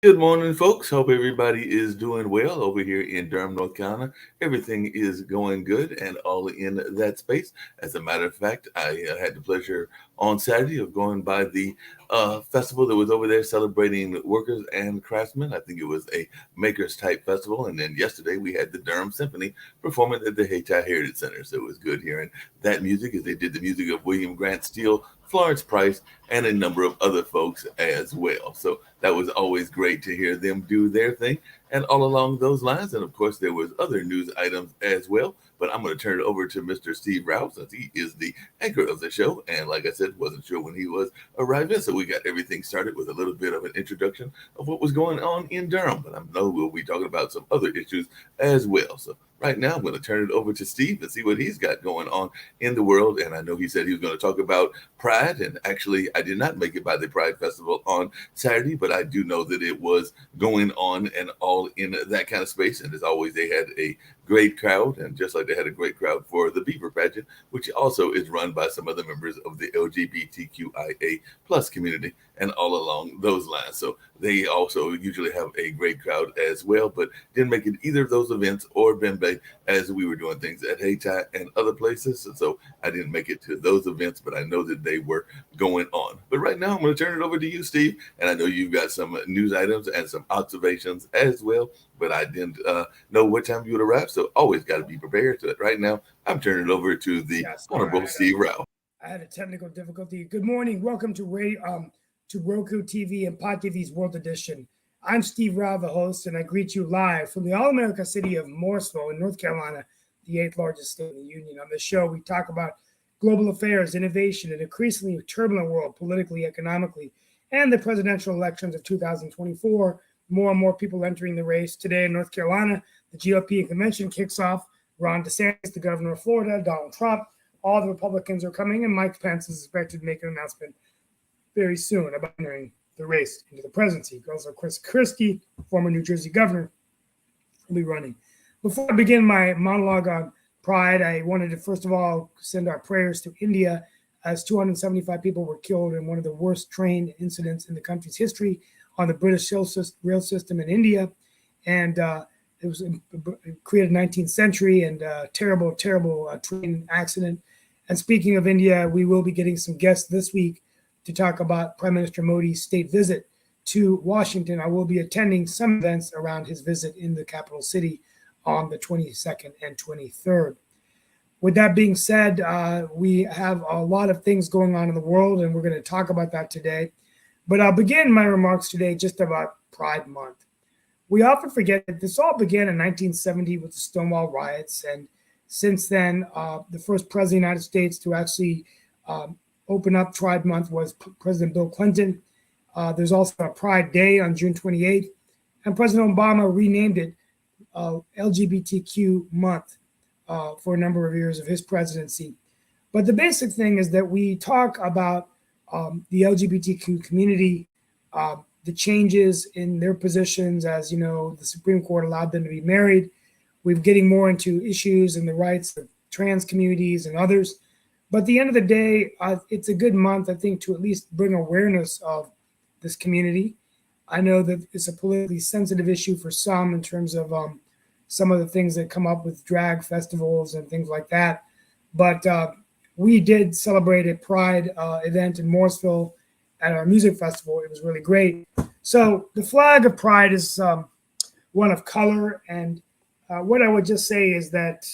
Good morning, folks. Hope everybody is doing well over here in Durham, North Carolina. Everything is going good and all in that space. As a matter of fact, I had the pleasure on Saturday of going by the festival that was over there celebrating workers and craftsmen. I think it was a makers type festival. And then yesterday we had the Durham Symphony performing at the Hayti Heritage Center. So it was good hearing that music as they did the music of William Grant Steele, Florence Price, and a number of other folks as well. So that was always great to hear them do their thing. And all along those lines, and of course, there was other news items as well. But I'm going to turn it over to Mr. Steve Rouse, since he is the anchor of the show. And like I said, wasn't sure when he was arriving. So we got everything started with a little bit of an introduction of what was going on in Durham. But I know we'll be talking about some other issues as well. So right now, I'm going to turn it over to Steve and see what he's got going on in the world. And I know he said he was going to talk about Pride. And actually, I did not make it by the Pride Festival on Saturday, but I do know that it was going on and all in that kind of space. And as always, they had a great crowd. And just like they had a great crowd for the Beaver Pageant, which also is run by some of the members of the LGBTQIA plus community and all along those lines. So they also usually have a great crowd as well, but didn't make it either of those events or Bembe as we were doing things at Hayti and other places. And so I didn't make it to those events, but I know that they were going on. But right now I'm going to turn it over to you, Steve. And I know you've got some news items and some observations as well, but I didn't know what time you would arrive. So always got to be prepared. So right now I'm turning it over to the Honorable Steve Rouse. I had a technical difficulty. Good morning. Welcome to Roku TV and Pod TV's World Edition. I'm Steve Rao, the host, and I greet you live from the All-America city of Morrisville in North Carolina, the 8th largest state in the union. On this show, we talk about global affairs, innovation, an increasingly turbulent world, politically, economically, and the presidential elections of 2024. More and more people entering the race. Today in North Carolina, the GOP convention kicks off. Ron DeSantis, the governor of Florida, Donald Trump, all the Republicans are coming, and Mike Pence is expected to make an announcement very soon about entering the race into the presidency. Also, Chris Christie, former New Jersey governor, will be running. Before I begin my monologue on Pride, I wanted to first of all send our prayers to India, as 275 people were killed in one of the worst train incidents in the country's history on the British rail system in India. And it was created in the 19th century and terrible train accident. And speaking of India, we will be getting some guests this week to talk about Prime Minister Modi's state visit to Washington. I will be attending some events around his visit in the capital city on the 22nd and 23rd. With that being said, we have a lot of things going on in the world, and we're going to talk about that today. But I'll begin my remarks today just about Pride Month. We often forget that this all began in 1970 with the Stonewall riots, and since then, the first president of the United States to actually open up Pride Month was President Bill Clinton. There's also a Pride Day on June 28th, and President Obama renamed it LGBTQ Month for a number of years of his presidency. But the basic thing is that we talk about the LGBTQ community, the changes in their positions. As you know, the Supreme Court allowed them to be married. We're getting more into issues and the rights of trans communities and others. But at the end of the day, it's a good month, I think, to at least bring awareness of this community. I know that it's a politically sensitive issue for some in terms of some of the things that come up with drag festivals and things like that. But we did celebrate a Pride event in Morrisville at our music festival. It was really great. So the flag of Pride is one of color. And what I would just say is that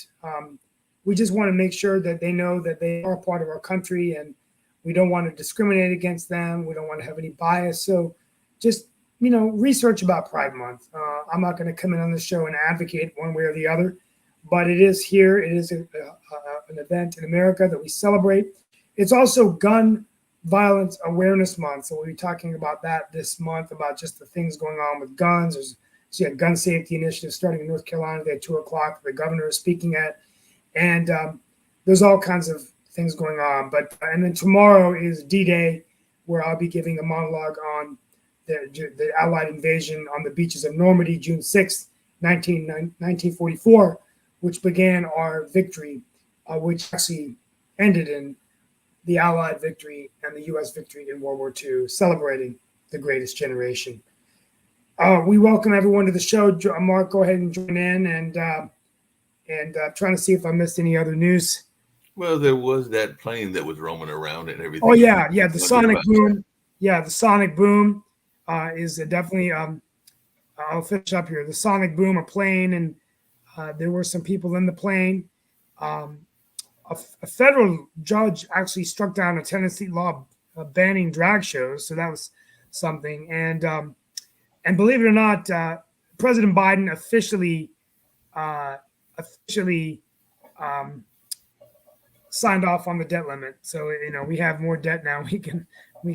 we just want to make sure that they know that they are a part of our country, and we don't want to discriminate against them. We don't want to have any bias. So just, research about Pride Month. I'm not going to come in on the show and advocate one way or the other, but it is here. It is a an event in America that we celebrate. It's also Gun Violence Awareness Month, so we'll be talking about that this month, about just the things going on with guns. So you had gun safety initiatives starting in North Carolina at 2 o'clock. The governor is speaking at, and there's all kinds of things going on. But and then tomorrow is D-Day, where I'll be giving a monologue on the Allied invasion on the beaches of Normandy, June 6th, 1944, which began our victory, which actually ended in the Allied victory and the U.S. victory in World War II, celebrating the greatest generation. We welcome everyone to the show. Mark, go ahead and join in, and trying to see if I missed any other news. Well, there was that plane that was roaming around and Oh everything. yeah, the sonic boom. Yeah, the sonic boom is definitely. I'll finish up here. The sonic boom, a plane, and there were some people in the plane. Um, a federal judge actually struck down a Tennessee law banning drag shows, so that was something. And believe it or not, President Biden officially um, signed off on the debt limit. So we have more debt now. We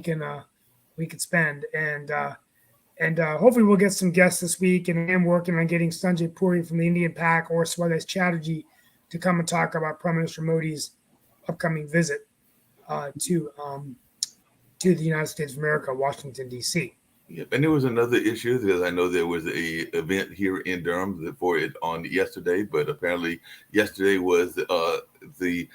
can spend, and hopefully we'll get some guests this week. And I'm working on getting Sanjay Puri from the Indian PAC or Swadesh Chatterjee to come and talk about Prime Minister Modi's upcoming visit to the United States of America, Washington, D.C. Yep. And there was another issue because I know there was a event here in Durham for it on yesterday, but apparently yesterday was the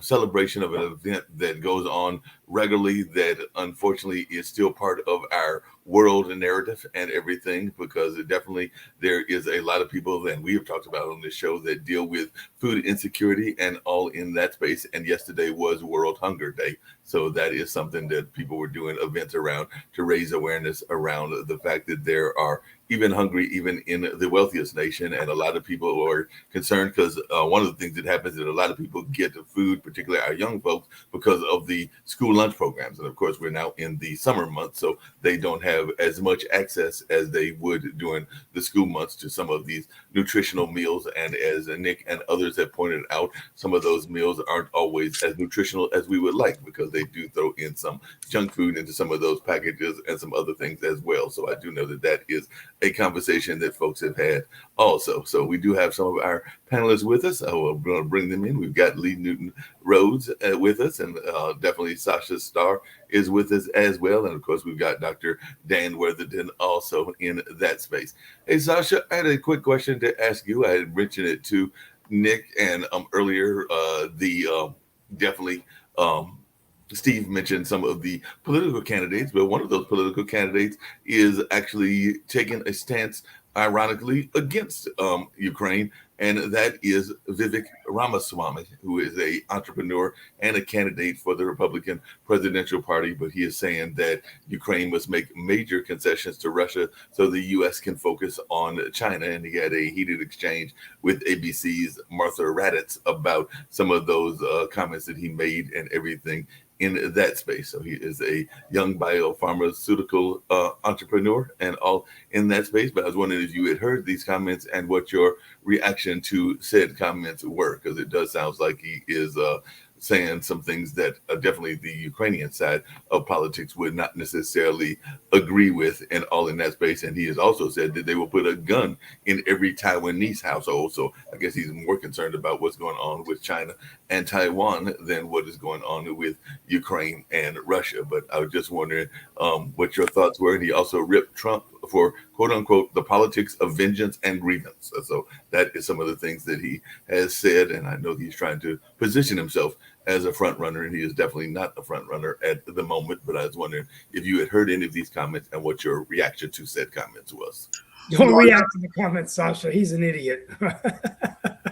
celebration of an event that goes on regularly that unfortunately is still part of our world narrative and everything, because definitely there is a lot of people, and we have talked about on this show, that deal with food insecurity and all in that space. And yesterday was World Hunger Day. So that is something that people were doing events around to raise awareness around the fact that there are even hungry, even in the wealthiest nation. And a lot of people are concerned because one of the things that happens is that a lot of people get the food, particularly our young folks, because of the school lunch programs. And of course, we're now in the summer months, so they don't have as much access as they would during the school months to some of these nutritional meals. And as Nick and others have pointed out, some of those meals aren't always as nutritional as we would like, because they do throw in some junk food into some of those packages and some other things as well. So I do know that that is a conversation that folks have had also. So we do have some of our panelists with us. We're going to bring them in. We've got Lee Newton Rhodes with us, and definitely Sasha Starr is with us as well. And of course, we've got Dr. Dan Worthington also in that space. Hey, Sasha, I had a quick question to ask you. I had mentioned it to Nick and earlier. Definitely. Steve mentioned some of the political candidates, but one of those political candidates is actually taking a stance, ironically, against Ukraine, and that is Vivek Ramaswamy, who is a entrepreneur and a candidate for the Republican presidential party. But he is saying that Ukraine must make major concessions to Russia so the U.S. can focus on China. And he had a heated exchange with ABC's Martha Raddatz about some of those comments that he made and everything in that space. So he is a young biopharmaceutical entrepreneur and all in that space. But I was wondering if you had heard these comments and what your reaction to said comments were, because it does sound like he is saying some things that definitely the Ukrainian side of politics would not necessarily agree with, and all in that space. And he has also said that they will put a gun in every Taiwanese household. So I guess he's more concerned about what's going on with China and Taiwan than what is going on with Ukraine and Russia. But I was just wondering what your thoughts were. And he also ripped Trump for, quote unquote, the politics of vengeance and grievance. So that is some of the things that he has said. And I know he's trying to position himself as a front runner, and he is definitely not a front runner at the moment. But I was wondering if you had heard any of these comments and what your reaction to said comments was. Don't react to the comments, Sasha. He's an idiot.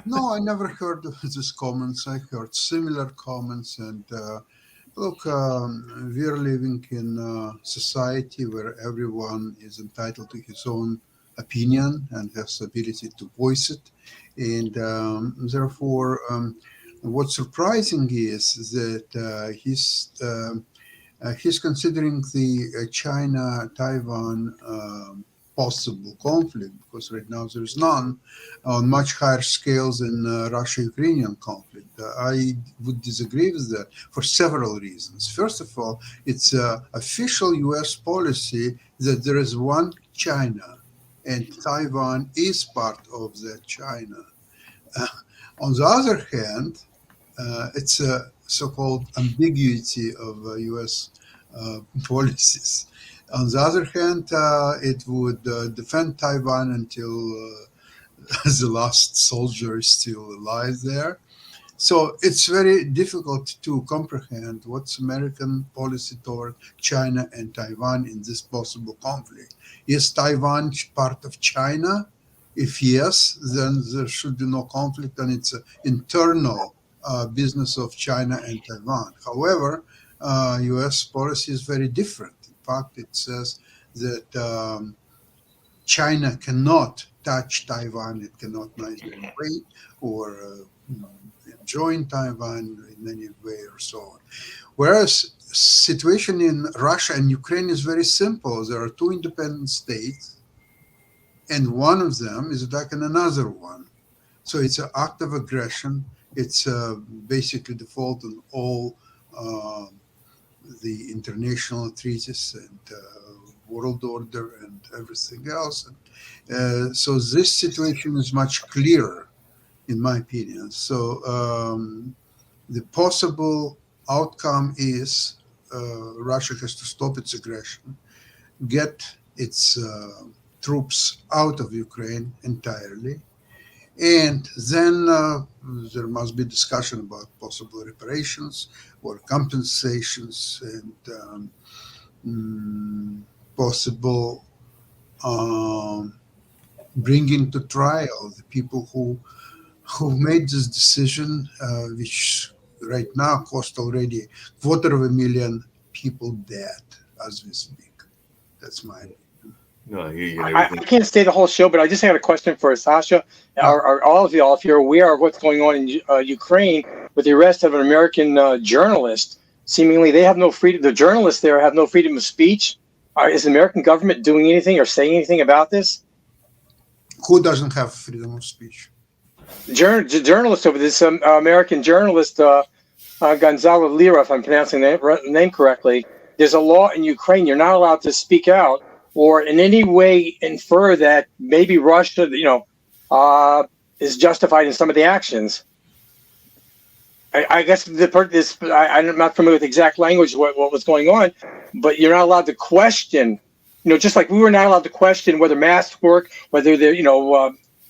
No, I never heard of these comments. I heard similar comments. And look, we're living in a society where everyone is entitled to his own opinion and has the ability to voice it. And therefore, what's surprising is that he's considering the China-Taiwan possible conflict, because right now there's none, on much higher scales than Russia-Ukrainian conflict. I would disagree with that for several reasons. First of all, it's official U.S. policy that there is one China, and Taiwan is part of that China. Uh, on the other hand, it's a so-called ambiguity of U.S. Policies. On the other hand, it would defend Taiwan until the last soldier is still alive there. So it's very difficult to comprehend what's American policy toward China and Taiwan in this possible conflict. Is Taiwan part of China? If yes, then there should be no conflict, and it's an internal business of China and Taiwan. However, U.S. policy is very different. In fact, it says that China cannot touch Taiwan. It cannot neither invade or join Taiwan in any way or so on. Whereas situation in Russia and Ukraine is very simple. There are two independent states, and one of them is attacking another one. So it's an act of aggression. It's basically default on all uh, the international treaties and world order and everything else. So this situation is much clearer, in my opinion. So the possible outcome is Russia has to stop its aggression, get its troops out of Ukraine entirely, and then there must be discussion about possible reparations or compensations and possible um, bringing to trial the people who made this decision, which right now cost already 250,000 people dead as we speak. That's my opinion. No, I hear you and I everything. can't stay the whole show, but I just had a question for Sasha, Yeah. or all of y'all, if you're aware of what's going on in Ukraine with the arrest of an American journalist. Seemingly, they have no freedom. The journalists there have no freedom of speech. Is the American government doing anything or saying anything about this? Who doesn't have freedom of speech? The journalist over this American journalist, Gonzalo Lira, if I'm pronouncing the name correctly. There's a law in Ukraine. You're not allowed to speak out or in any way infer that maybe Russia, is justified in some of the actions. I guess I'm not familiar with the exact language what was going on, but you're not allowed to question. Just like we were not allowed to question whether masks work, whether they're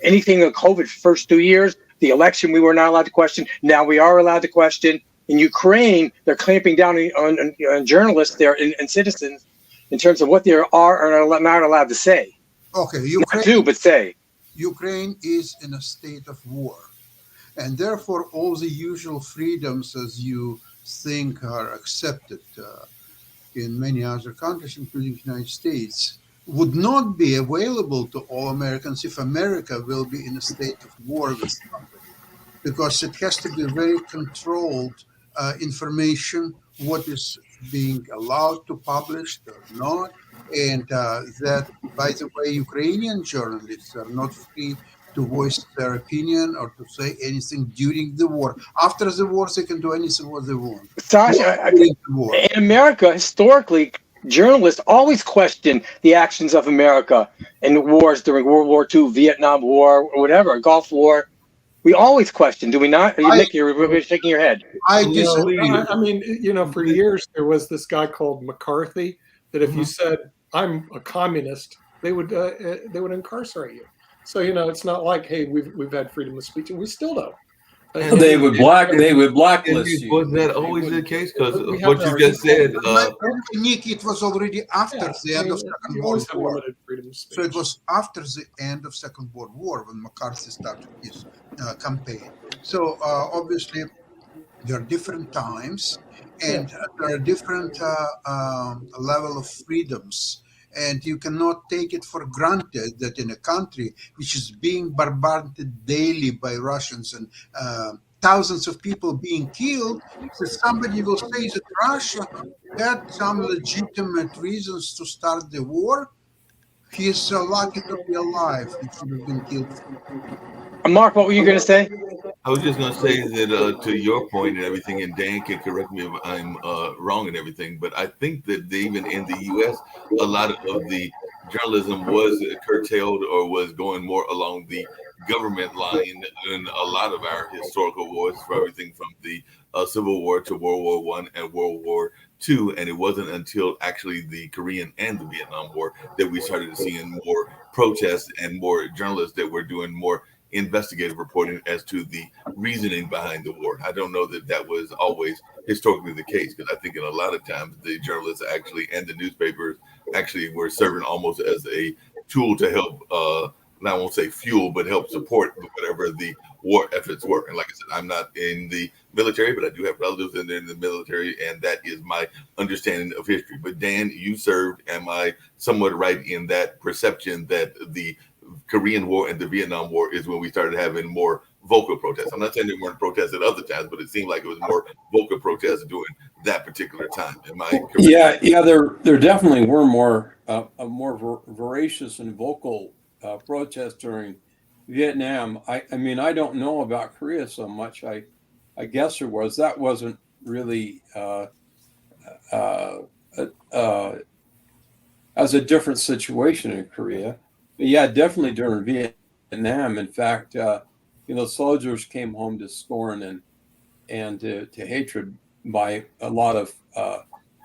anything in the COVID first 2 years, the election we were not allowed to question. Now we are allowed to question. In Ukraine, they're clamping down on journalists there and citizens in terms of what they are or are not allowed to say. Okay, Not do, but say. Ukraine is in a state of war, and therefore all the usual freedoms as you think are accepted in many other countries, including the United States, would not be available to all Americans if America will be in a state of war with somebody, because it has to be very controlled information, what is being allowed to publish or not, and that, by the way, Ukrainian journalists are not free to voice their opinion or to say anything during the war. After the war, they can do anything what they want. Sasha, During the war. in America, historically, journalists always question the actions of America in wars during World War II, Vietnam War, or whatever, Gulf War. We always question, do we not? Nick, you're shaking your head. I No, disagree. I mean, for years there was this guy called McCarthy that if you said I'm a communist, they would incarcerate you. So it's not like, hey, we've had freedom of speech, and we still don't. And They would blacklist you. Was that always the case? Because We what have you our- just said, Nick, it was already after the end of Second you World always have War. limited freedom of speech. So it was after the end of Second World War when McCarthy started his campaign. So obviously there are different times and there are different level of freedoms. And you cannot take it for granted that in a country which is being bombarded daily by Russians and thousands of people being killed, that somebody will say that Russia had some legitimate reasons to start the war. He's lucky to be alive. He should have been killed. Mark, what were you going to say? I was just going to say that to your point and everything, and Dan can correct me if I'm wrong and everything, but I think that even in the U.S., a lot of the journalism was curtailed or was going more along the government line in a lot of our historical wars, for everything from the Civil War to World War One and World War II, and it wasn't until actually the Korean and the Vietnam War that we started seeing more protests and more journalists that were doing more investigative reporting as to the reasoning behind the war. I don't know that that was always historically the case, because I think in a lot of times the journalists actually and the newspapers actually were serving almost as a tool to help, I won't say fuel, but help support whatever the war efforts were. And like I said, I'm not in the military, but I do have relatives in the military, and that is my understanding of history. But Dan, you served. Am I somewhat right in that perception that the Korean War and the Vietnam War is when we started having more vocal protests? I'm not saying there weren't protests at other times, but it seemed like it was more vocal protests during that particular time. Am I correct? Yeah. There definitely were more voracious and vocal protests during Vietnam. I mean, I don't know about Korea so much. I guess there was. That wasn't really as a different situation in Korea. But yeah, definitely during Vietnam. In fact, soldiers came home to scorn and to hatred by a lot of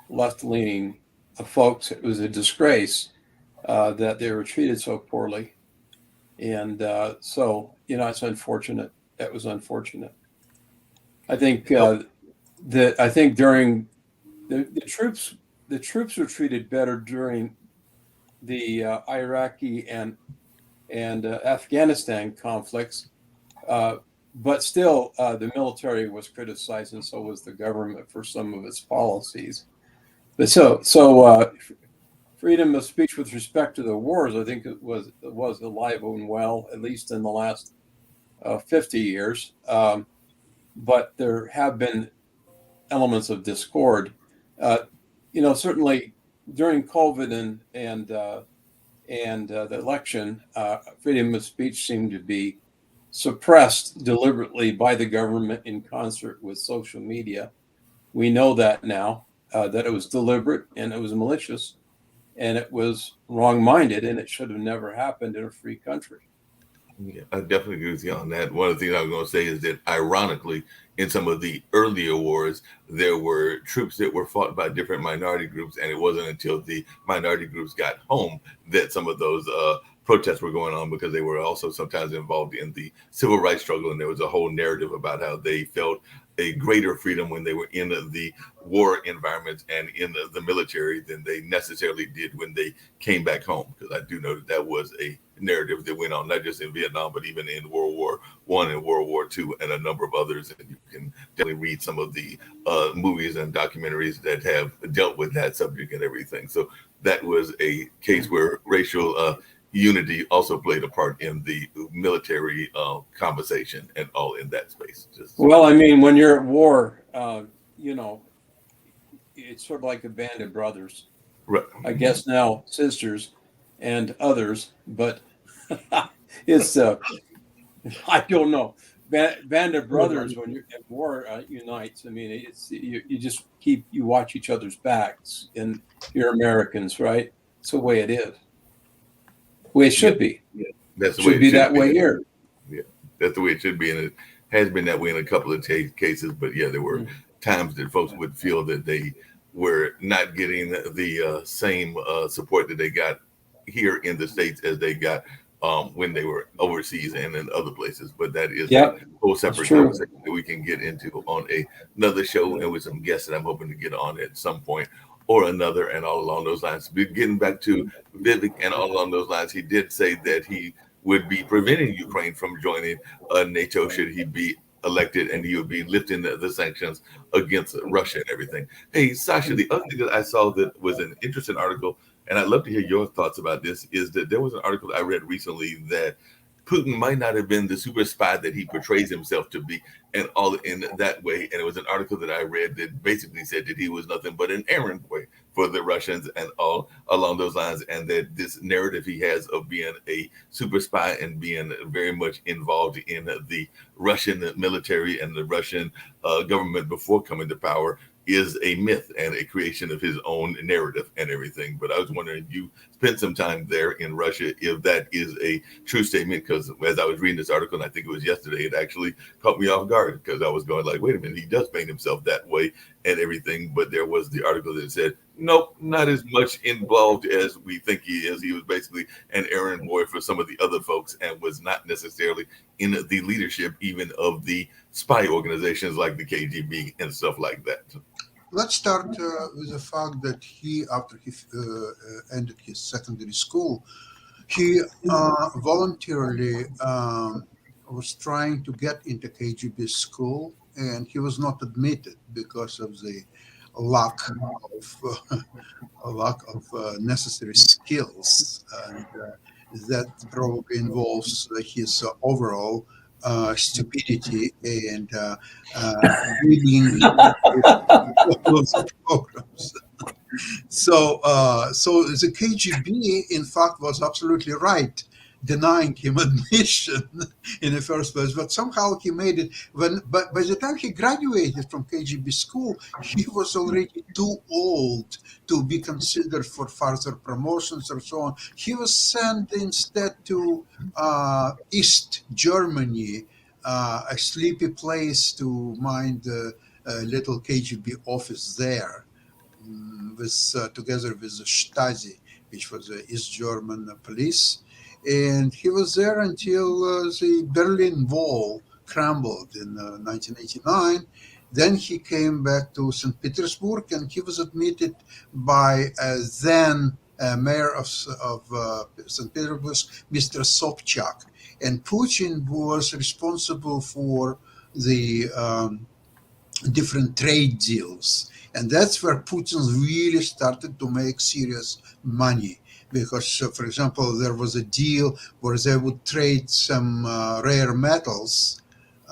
left-leaning folks. It was a disgrace that they were treated so poorly, and so it's unfortunate. That was unfortunate. I think during the troops were treated better during the Iraqi and Afghanistan conflicts, but still the military was criticized, and so was the government for some of its policies. But so freedom of speech with respect to the wars, I think it was alive and well, at least in the last 50 years. But there have been elements of discord. Certainly during COVID and the election, freedom of speech seemed to be suppressed deliberately by the government in concert with social media. We know that now, that it was deliberate and it was malicious and it was wrong-minded, and it should have never happened in a free country. Yeah, I definitely agree with you on that. One of the things I was going to say is that, ironically, in some of the earlier wars, there were troops that were fought by different minority groups, and it wasn't until the minority groups got home that some of those protests were going on, because they were also sometimes involved in the civil rights struggle, and there was a whole narrative about how they felt a greater freedom when they were in the war environments and in the military than they necessarily did when they came back home. Because I do know that was a narrative that went on not just in Vietnam, but even in World War I and World War II and a number of others. And you can definitely read some of the movies and documentaries that have dealt with that subject and everything. So that was a case where racial unity also played a part in the military conversation and all in that space. Well, I mean, when you're at war, it's sort of like a band of brothers. Right. I guess now sisters and others, but it's I don't know. Band of brothers when you're at war unites. I mean, it's you watch each other's backs, and you're Americans, right? It's the way it is. The way it should be. Yeah. That's the way it should be that way here. Yeah, that's the way it should be, and it has been that way in a couple of cases. But yeah, there were times that folks would feel that they were not getting the same support that they got here in the States as they got when they were overseas and in other places. But that is a whole separate conversation that we can get into on another show, and with some guests that I'm hoping to get on at some point or another, and all along those lines. Getting back to Vivek and all along those lines, he did say that he would be preventing Ukraine from joining NATO should he be elected, and he would be lifting the sanctions against Russia and everything. Hey, Sasha, the other thing that I saw that was an interesting article, and I'd love to hear your thoughts about this, is that there was an article I read recently that Putin might not have been the super spy that he portrays himself to be, and all in that way. And it was an article that I read that basically said that he was nothing but an errand boy for the Russians and all along those lines, and that this narrative he has of being a super spy and being very much involved in the Russian military and the Russian government before coming to power is a myth and a creation of his own narrative and everything. But I was wondering if you spent some time there in Russia, if that is a true statement, because as I was reading this article, and I think it was yesterday, it actually caught me off guard because I was going like, wait a minute, he does paint himself that way and everything. But there was the article that said, nope, not as much involved as we think he is. He was basically an errand boy for some of the other folks and was not necessarily in the leadership even of the spy organizations like the KGB and stuff like that. Let's start with the fact that he, after he ended his secondary school, he voluntarily was trying to get into KGB school, and he was not admitted because of the lack of necessary skills, and that probably involves his overall stupidity and reading lots of programs. So the KGB, in fact, was absolutely right, denying him admission in the first place. But somehow he made it. But by the time he graduated from KGB school, he was already too old to be considered for further promotions or so on. He was sent instead to East Germany, a sleepy place, to mind the little KGB office there, together with the Stasi, which was the East German police. And he was there until the Berlin Wall crumbled in 1989. Then he came back to St. Petersburg, and he was admitted by then mayor of St. Petersburg, Mr. Sobchak. And Putin was responsible for the different trade deals. And that's where Putin really started to make serious money. Because, for example, there was a deal where they would trade some rare metals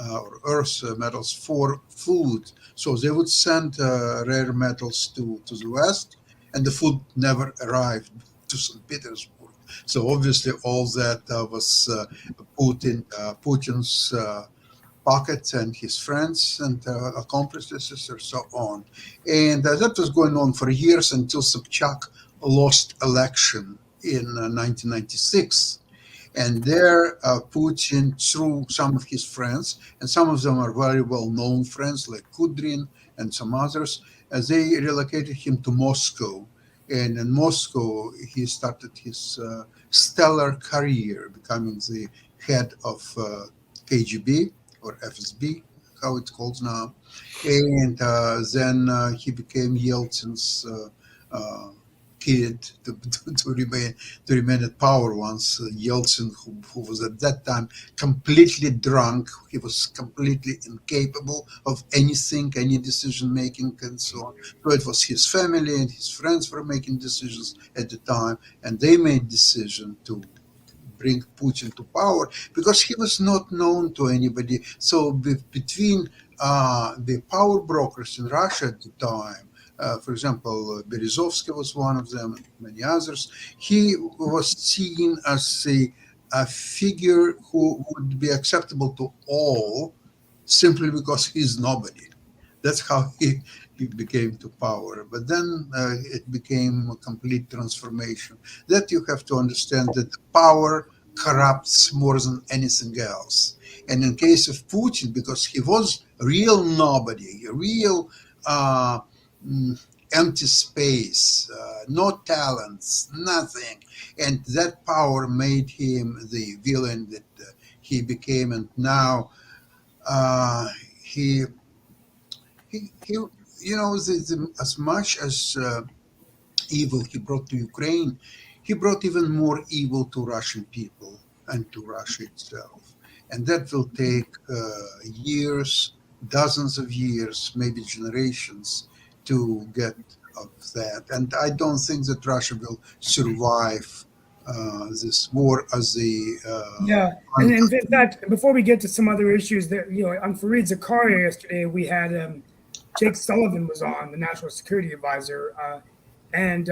or earth metals for food. So they would send rare metals to the West, and the food never arrived to St. Petersburg. So obviously all that was put in Putin's pockets and his friends and accomplices and so on. And that was going on for years until Sobchak lost election in 1996. And there, Putin, through some of his friends, and some of them are very well-known friends, like Kudrin and some others, they relocated him to Moscow. And in Moscow, he started his stellar career, becoming the head of KGB, or FSB, how it's called now. And then he became Yeltsin's kid to remain at power once Yeltsin, who was at that time completely drunk, he was completely incapable of anything, any decision making, and so on. So it was his family and his friends were making decisions at the time, and they made decision to bring Putin to power because he was not known to anybody. So between the power brokers in Russia at the time, for example, Berezovsky was one of them, and many others, he was seen as a figure who would be acceptable to all simply because he's nobody. That's how he became to power. But then it became a complete transformation. That you have to understand that power corrupts more than anything else. And in case of Putin, because he was real nobody, a real empty space, no talents, nothing. And that power made him the villain that he became. And now he as much as evil he brought to Ukraine, he brought even more evil to Russian people and to Russia itself. And that will take years, dozens of years, maybe generations to get of that. And I don't think that Russia will survive this war as the Yeah, and in fact, before we get to some other issues, that on Fareed Zakaria yesterday, we had Jake Sullivan was on, the National Security Advisor, And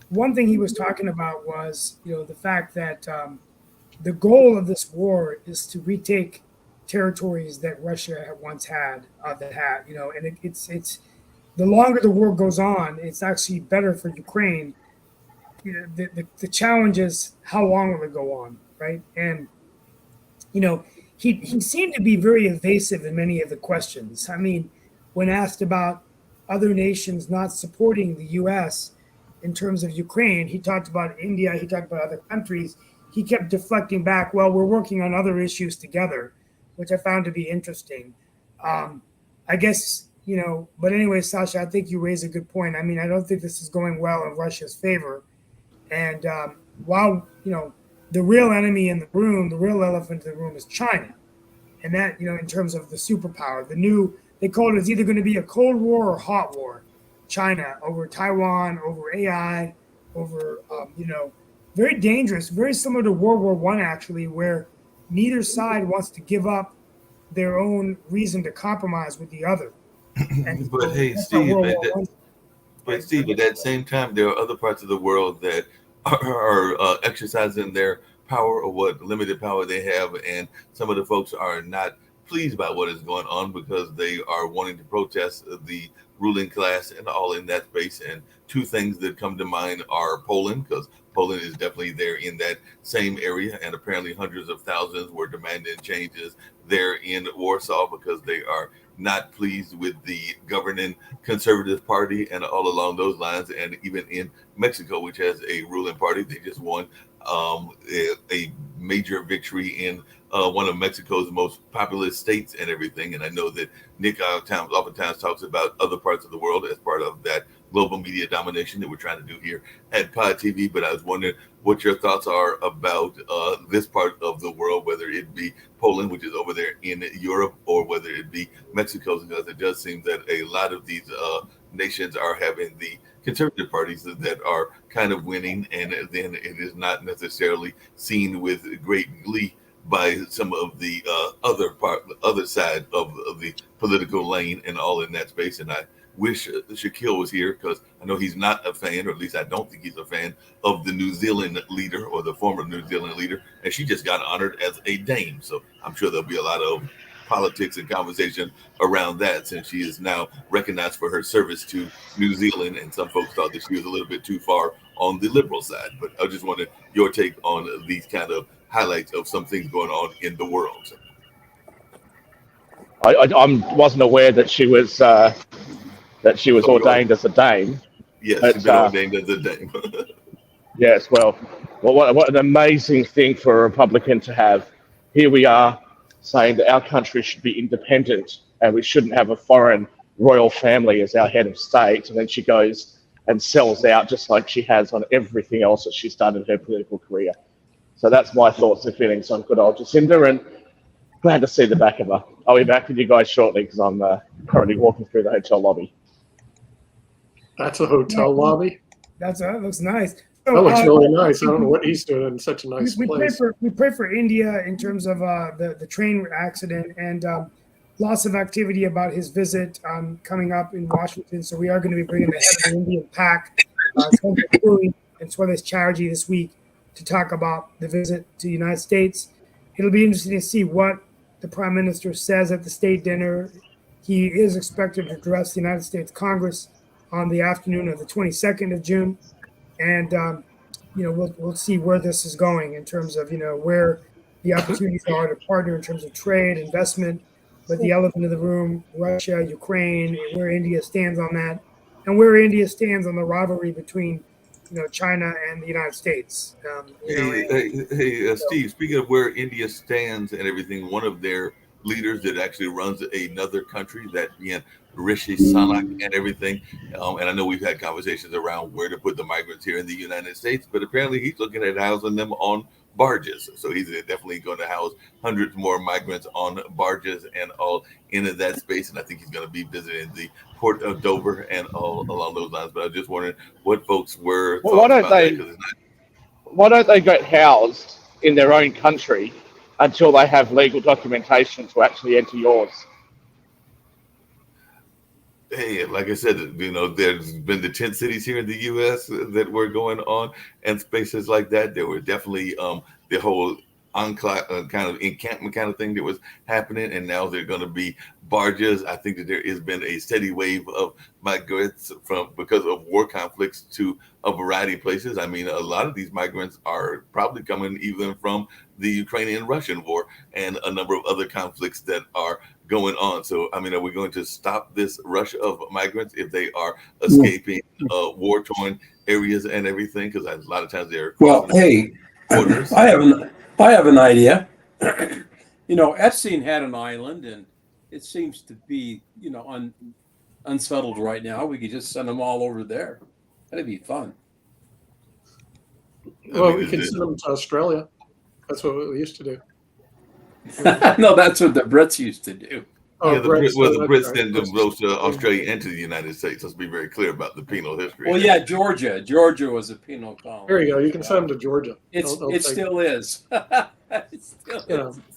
one thing he was talking about was, the fact that the goal of this war is to retake territories that Russia once had, and it's the longer the war goes on, it's actually better for Ukraine. The challenge is how long will it go on, right? And he seemed to be very evasive in many of the questions. I mean, when asked about other nations not supporting the U.S. in terms of Ukraine, he talked about India, he talked about other countries. He kept deflecting back, well, we're working on other issues together, which I found to be interesting. I guess, but anyway, Sasha, I think you raise a good point. I mean, I don't think this is going well in Russia's favor. And while, the real enemy in the room, the real elephant in the room is China. And that, in terms of the superpower, they call it, it's either going to be a Cold War or hot war. China over Taiwan, over AI, over, very dangerous, very similar to World War I, actually, where neither side wants to give up their own reason to compromise with the other. And But so hey, that's how Steve, World War I. but Steve, at that same time, there are other parts of the world that are exercising their power or what limited power they have, and some of the folks are not pleased by what is going on because they are wanting to protest the ruling class and all in that space. And two things that come to mind are Poland, because Poland is definitely there in that same area, and apparently hundreds of thousands were demanding changes there in Warsaw because they are not pleased with the governing conservative party and all along those lines. And even in Mexico, which has a ruling party, they just won a major victory in one of Mexico's most populous states and everything. And I know that Nick oftentimes talks about other parts of the world as part of that global media domination that we're trying to do here at Pod TV. But I was wondering what your thoughts are about this part of the world, whether it be Poland, which is over there in Europe, or whether it be Mexico, because it does seem that a lot of these nations are having the conservative parties that are kind of winning, and then it is not necessarily seen with great glee by some of the other side of the political lane and all in that space. And I wish Shaquille was here because I know he's not a fan, or at least I don't think he's a fan of the New Zealand leader or the former New Zealand leader. And she just got honored as a dame. So I'm sure there'll be a lot of politics and conversation around that since she is now recognized for her service to New Zealand. And some folks thought that she was a little bit too far on the liberal side. But I just wanted your take on these kind of highlights of some things going on in the world. So, wasn't aware that she was oh, ordained as a dame. yes, But she's been ordained as a dame. yes, well, what an amazing thing for a Republican to have. Here we are saying that our country should be independent and we shouldn't have a foreign royal family as our head of state. And then she goes and sells out just like she has on everything else that she's done in her political career. So that's my thoughts and feelings on good old Jacinda, and glad to see the back of her. I'll be back with you guys shortly because I'm currently walking through the hotel lobby. That's a hotel lobby. That looks nice. That looks really nice. I don't know what he's doing in such a nice place. We pray for India in terms of the train accident, and lots of activity about his visit coming up in Washington. So we are going to be bringing the head of the Indian PAC, and Suarez Charity this week to talk about the visit to the United States. It'll be interesting to see what the Prime Minister says at the state dinner. He is expected to address the United States Congress on the afternoon of the 22nd of June. And, we'll see where this is going in terms of, where the opportunities are to partner in terms of trade, investment, but the elephant in the room, Russia, Ukraine, where India stands on that, and where India stands on the rivalry between, China and the United States. Steve, speaking of where India stands and everything, one of their leaders that actually runs another country, that being Rishi Sunak and everything. And I know we've had conversations around where to put the migrants here in the United States, but apparently he's looking at housing them on barges. So he's definitely going to house hundreds more migrants on barges and all into that space. And I think he's going to be visiting the port of Dover and all along those lines. But I was just wondering what folks were. Well, why don't they get housed in their own country until they have legal documentation to actually enter yours? Hey, like I said, there's been the tent cities here in the U.S. that were going on, and spaces like that. There were definitely the whole kind of encampment kind of thing that was happening, and now they're going to be barges. I think that there has been a steady wave of migrants from because of war conflicts to a variety of places. I mean, a lot of these migrants are probably coming even from the Ukrainian-Russian war and a number of other conflicts that are going on. So, I mean, are we going to stop this rush of migrants if they are escaping war-torn areas and everything? Because a lot of times they're Well, hey, borders. I have an idea. Epstein had an island, and it seems to be, unsettled right now. We could just send them all over there. That'd be fun. Well, we can send them to Australia. That's what we used to do. No, that's what the Brits used to do. Oh, Yeah, the Brits, Brits send them both to Australia and to the United States. Let's be very clear about the penal history. Well, yeah, Georgia was a penal colony. There you go. You can send them to Georgia. It still is. It still is.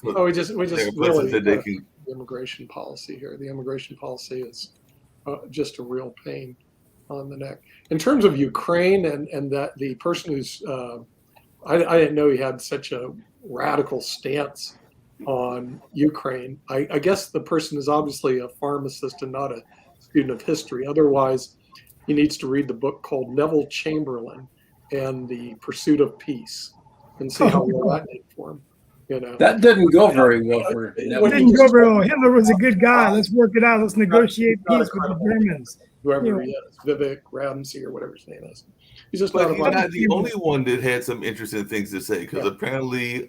We just really the immigration policy here. The immigration policy is just a real pain on the neck. In terms of Ukraine and that the person who's I didn't know he had such a radical stance on Ukraine. I guess the person is obviously a pharmacist and not a student of history. Otherwise, he needs to read the book called Neville Chamberlain and the Pursuit of Peace and see how well that did for him. That didn't go very well for him. It didn't go very well. Hitler was a good guy. Let's work it out. Let's negotiate peace with the Germans. Whoever he is, Vivek Ramsey or whatever his name is. He's just But he's not the only one that had some interesting things to say, because apparently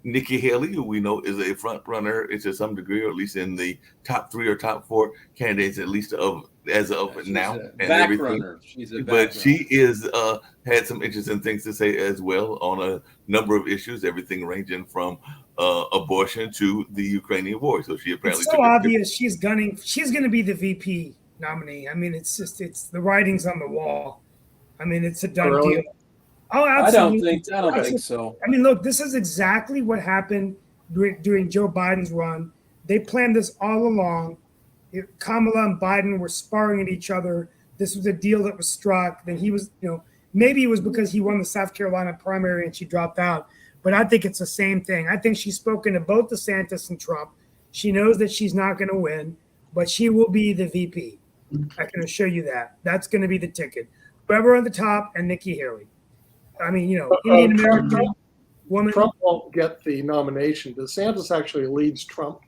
Nikki Haley, who we know is a front runner to some degree, or at least in the top 3 or top 4 candidates, at least as of now. Back runner. She's a back but she is had some interesting things to say as well on a number of issues, everything ranging from abortion to the Ukrainian war. So she apparently it's so obvious she's going to be the VP nominee. I mean, it's the writing's on the wall. I mean, it's a done deal. Oh, absolutely. I don't think so. I mean, look, this is exactly what happened during Joe Biden's run. They planned this all along. Kamala and Biden were sparring at each other. This was a deal that was struck. Then he was, maybe it was because he won the South Carolina primary and she dropped out. But I think it's the same thing. I think she's spoken to both DeSantis and Trump. She knows that she's not going to win, but she will be the VP. I can assure you that. That's going to be the ticket. Whoever on the top and Nikki Haley. I mean, Indian American woman. Trump won't get the nomination. DeSantis actually leads Trump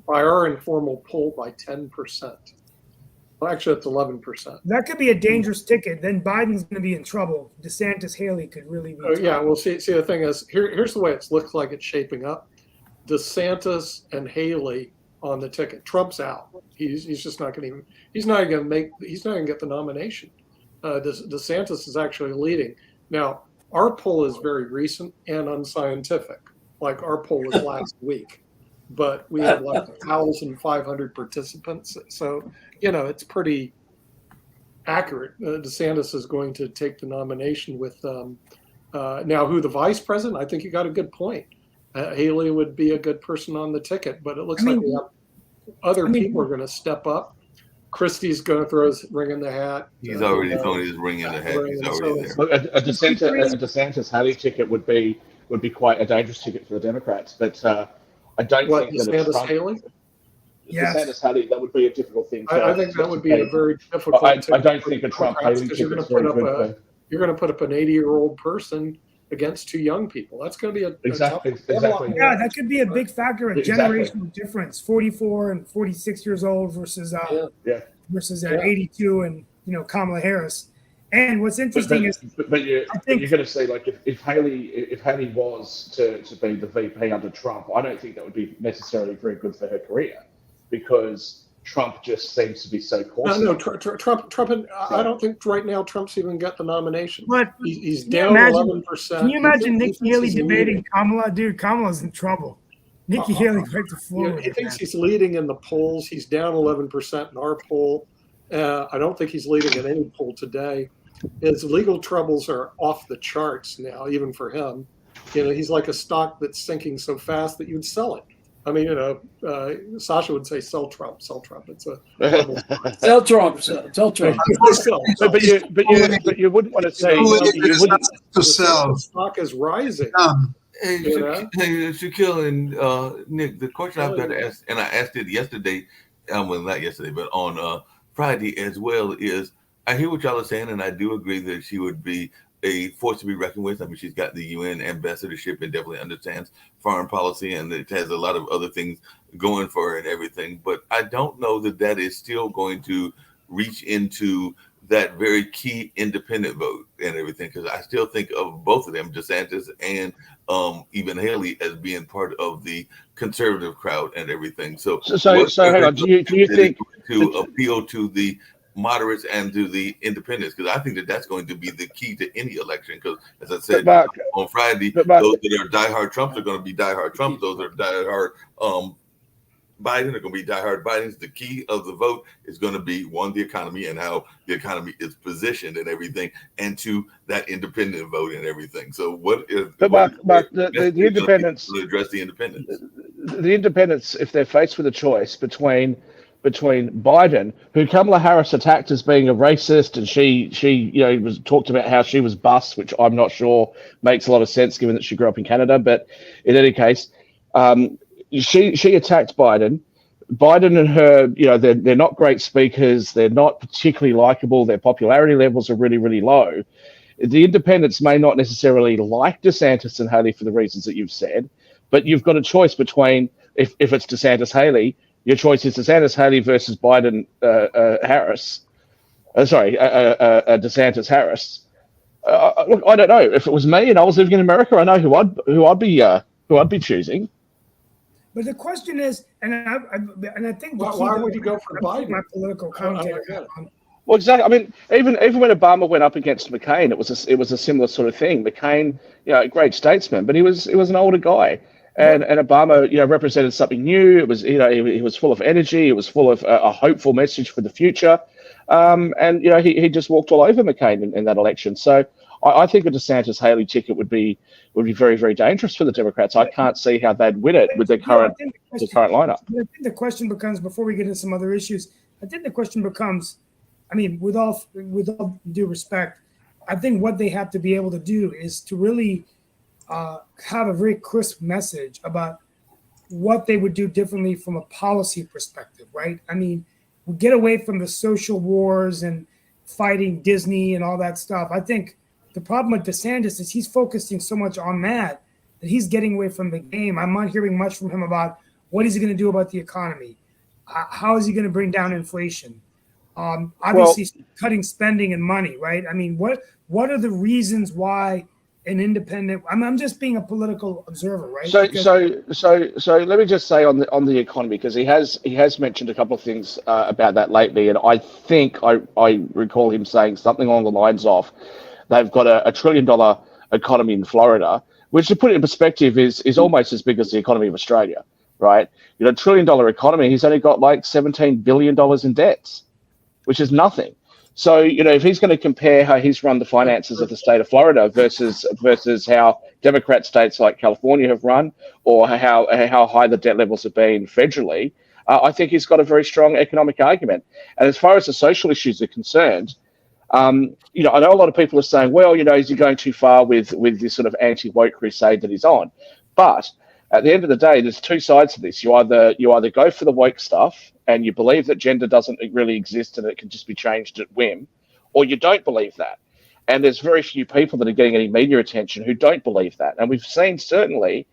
by our informal poll by 10%. Well, actually, it's 11%. That could be a dangerous ticket. Then Biden's going to be in trouble. DeSantis, Haley could really be. Yeah, well, see, the thing is, here's the way it looks like it's shaping up. DeSantis and Haley on the ticket. Trump's out. He's just not going to even. He's not going to get the nomination. DeSantis is actually leading now. Our poll is very recent and unscientific. Like our poll was last week, but we have like 1,500 participants. So, it's pretty accurate. DeSantis is going to take the nomination with now who the vice president. I think you got a good point. Haley would be a good person on the ticket, but it looks like we have other people are going to step up. Christie's going to throw his ring in the hat. He's already thrown his ring in the hat. He's already there. Look, a DeSantis Haley ticket would be quite a dangerous ticket for the Democrats. But I don't think that DeSantis Haley. Yes. DeSantis Haley, that would be a difficult thing. I think that would be a very difficult. I don't think a Trump Haley ticket is very good. You're going to put up an 80-year-old person against 2 young people. That's going to be exactly. Yeah, that could be a big factor, a generational difference. 44 and 46 years old versus 82 and Kamala Harris. And what's interesting is, you're going to say, like, if Haley was to be the VP under Trump, I don't think that would be necessarily very good for her career, because Trump just seems to be so cautious. No, Trump. I don't think right now Trump's even got the nomination. But he's down 11%. Can you imagine Nikki Haley debating Kamala? Dude, Kamala's in trouble. Nikki Haley right to floor. He thinks he's leading in the polls. He's down 11% in our poll. I don't think he's leading in any poll today. His legal troubles are off the charts now, even for him. He's like a stock that's sinking so fast that you'd sell it. I mean, Sasha would say sell Trump. It's a horrible. Tell Trump. Tell Trump. But you wouldn't want to say you wouldn't. To sell. The stock is rising. Hey, Shaquille and Nick, the question I've got to ask, and I asked it yesterday, well, not yesterday, but on Friday as well, is I hear what y'all are saying, and I do agree that she would be a force to be reckoned with. I mean, she's got the UN ambassadorship and definitely understands foreign policy, and it has a lot of other things going for her and everything. But I don't know that that is still going to reach into that very key independent vote and everything, because I still think of both of them, DeSantis and even Haley, as being part of the conservative crowd and everything. So hang on. Do you think to appeal to the moderates and to the independents? Because I think that that's going to be the key to any election. Because as I said on Friday, those that are diehard Trumps are going to be diehard Trumps. Those that are diehard Biden are going to be diehard Bidens. The key of the vote is going to be, one, the economy and how the economy is positioned and everything, and two, that independent vote and everything. So what is the independents to address the independents? The independents, if they're faced with a choice between Biden, who Kamala Harris attacked as being a racist, and she was talked about how she was bus, which I'm not sure makes a lot of sense given that she grew up in Canada. But in any case, she attacked Biden. Biden and her, they're not great speakers. They're not particularly likable. Their popularity levels are really, really low. The independents may not necessarily like DeSantis and Haley for the reasons that you've said, but you've got a choice between, if it's DeSantis Haley, your choice is DeSantis Haley versus Biden Harris. DeSantis Harris. Look, I don't know. If it was me and I was living in America, I know who I'd be choosing. But the question is, and I think why would you go for Biden? My political commentary. Well, exactly. I mean, even when Obama went up against McCain, it was a similar sort of thing. McCain, a great statesman, but he was an older guy, and Obama, represented something new. It was, he was full of energy. It was full of a hopeful message for the future, and he just walked all over McCain in that election. So I think a DeSantis Haley ticket would be very, very dangerous for the Democrats. I can't see how they'd win it with their current lineup. I think the question becomes, before we get into some other issues, I think the question becomes, I mean, with all due respect, I think what they have to be able to do is to really have a very crisp message about what they would do differently from a policy perspective, right? I mean, we get away from the social wars and fighting Disney and all that stuff. I think the problem with DeSantis is he's focusing so much on that he's getting away from the game. I'm not hearing much from him about what is he going to do about the economy. How is he going to bring down inflation? Obviously, cutting spending and money, right? I mean, what are the reasons why an independent? I'm just being a political observer, right? So let me just say on the economy, because he has mentioned a couple of things about that lately, and I think I recall him saying something along the lines of, they've got a $1 trillion economy in Florida, which, to put it in perspective, is almost as big as the economy of Australia, right? $1 trillion economy, he's only got like $17 billion in debts, which is nothing. So, if he's going to compare how he's run the finances of the state of Florida versus how Democrat states like California have run, or how high the debt levels have been federally, I think he's got a very strong economic argument. And as far as the social issues are concerned, I know a lot of people are saying, well, is he going too far with this sort of anti-woke crusade that he's on? But at the end of the day, there's two sides to this. You either go for the woke stuff and you believe that gender doesn't really exist and it can just be changed at whim, or you don't believe that. And there's very few people that are getting any media attention who don't believe that. And we've seen certainly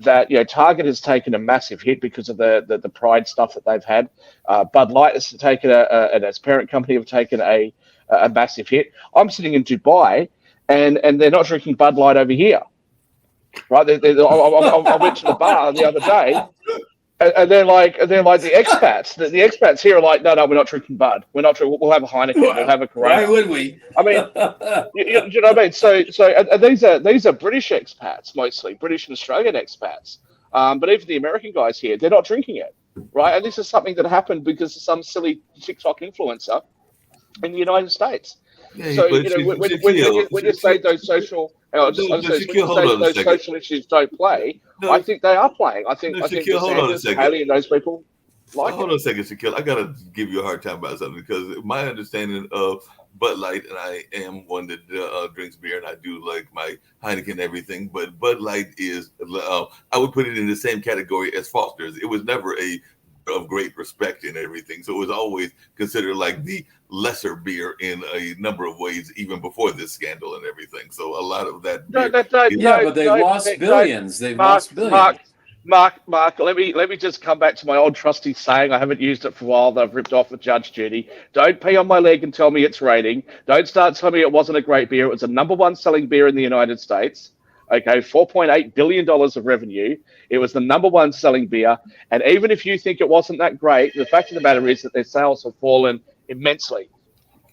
that Target has taken a massive hit because of the pride stuff that they've had. Bud Light has taken and its parent company have taken a massive hit. I'm sitting in Dubai, and they're not drinking Bud Light over here, right? I went to the bar the other day, and they're like the expats. The expats here are like, no, we're not drinking Bud. We're not. We'll have a Heineken. We'll have a Corona. Why would we? I mean, you know what I mean. So these are British expats, mostly British and Australian expats. But even the American guys here, they're not drinking it, right? And this is something that happened because of some silly TikTok influencer in the United States. Yeah, so when you say those social I No, just no, say when you Shaquille, hold say on a those second. social issues don't play, I No, think they are playing. no, I think Shaquille, hold on a DeSantis, second. Haley, and those people like Hold it. on a second, Shaquille. I gotta give you a hard time about something because my understanding of Bud Light, and I am one that drinks beer, and I do like my Heineken and everything. But Bud Light is, I would put it in the same category as Foster's. It was never a of great respect and everything, so it was always considered like the lesser beer in a number of ways, even before this scandal and everything. So a lot of that No, beer no, is. Yeah, but they've lost billions. They've Mark, lost Mark, billions. Mark. Let me just come back to my old trusty saying. I haven't used it for a while. That I've ripped off with Judge Judy. Don't pee on my leg and tell me it's raining. Don't start telling me it wasn't a great beer. It was the number one selling beer in the United States. Okay, $4.8 billion of revenue. It was the number one selling beer. And even if you think it wasn't that great, the fact of the matter is that their sales have fallen immensely.